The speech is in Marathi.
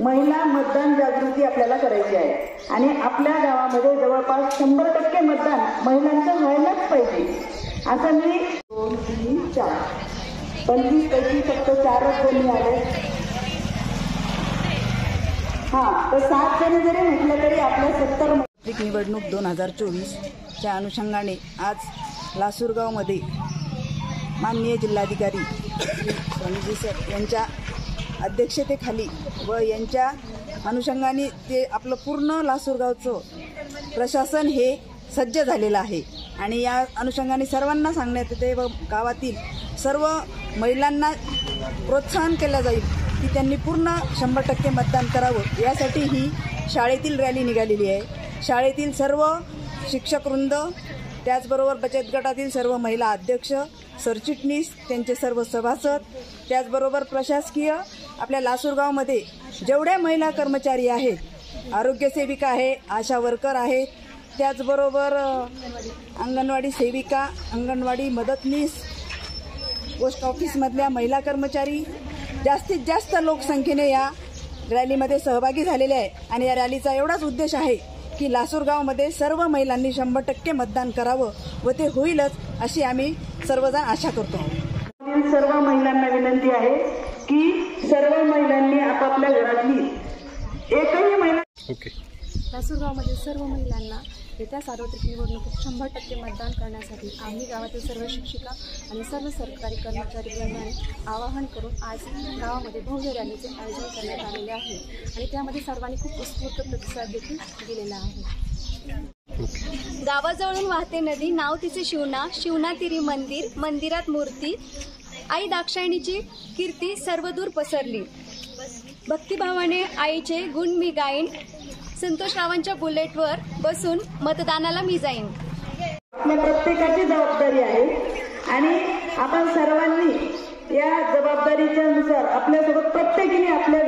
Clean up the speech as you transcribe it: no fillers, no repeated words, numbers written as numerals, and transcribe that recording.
महिला मतदान जागृती आपल्याला करायची आहे आणि आपल्या गावामध्ये जवळपास 100% मतदान महिलांचं व्हायलाच पाहिजे असं मी 2, 3, 4 25 पैकी फक्त 4च जणी आले. तर 7 जणी जरी म्हटलं तरी आपल्या 70 निवडणूक 2024 च्या अनुषंगाने आज लासूरगावमध्ये माननीय जिल्हाधिकारी रणजी सर यांच्या अध्यक्षतेखाली व यांच्या अनुषंगाने ते आपलं पूर्ण लासूरगावचं प्रशासन हे सज्ज झालेलं आहे आणि या अनुषंगाने सर्वांना सांगण्यात येते व गावातील सर्व महिलांना प्रोत्साहन केलं जाईल की त्यांनी पूर्ण 100% मतदान करावं. यासाठी ही शाळेतील रॅली निघालेली आहे. शाळेतील सर्व शिक्षकवृंद, त्याचबरोबर बचत गटातील सर्व महिला अध्यक्ष, सरचिटणीस, त्यांचे सर्व सभासद, त्याचबरोबर प्रशासकीय आपल्या लासूरगावमध्ये जेवढ्या महिला कर्मचारी आहेत, आरोग्यसेविका आहे, आशा वर्कर आहेत, त्याचबरोबर अंगणवाडी सेविका, अंगणवाडी मदतनीस, पोस्ट ऑफिसमधल्या महिला कर्मचारी जास्तीत जास्त लोकसंख्येने या रॅलीमध्ये सहभागी झालेले आहे आणि या रॅलीचा एवढाच उद्देश आहे की लासूरगावमध्ये सर्व महिलांनी 100% मतदान करावं व ते होईलच अशी आम्ही सर्वजण आशा करतो. सर्व महिलांना विनंती आहे की सर्व महिलांनी आपापल्या घरातली एकही महिला लासूरगावमध्ये सर्व महिलांना येत्या सार्वत्रिक निवडणुकीत 100% मतदान करण्यासाठी आम्ही गावातील सर्व शिक्षिका आणि सर्व सरकारी कर्मचारी बंधूंनी आवाहन करून आज गावामध्ये भव्य रॅलीचे आयोजन करण्यात आलेले आहे आणि त्यामध्ये सर्वांनी खूप उत्स्फूर्त प्रतिसाद देखील दिलेला आहे. गावाजवळून वाहते नदी, नाव तिचे शिवना, शिवना तिरी मंदिर, मंदिरात मूर्ती, आई दाक्षायणीची कीर्ती सर्वदूर पसरली. भक्तिभावाने आईचे गुण मी गाईन, संतोषरावांच्या बुलेटवर बसून मतदानाला मी जाईन. आपल्या प्रत्येकाची जबाबदारी आहे आणि आपण सर्वांनी या जबाबदारीच्या नुसार आपल्यासोबत प्रत्येकीने आपल्या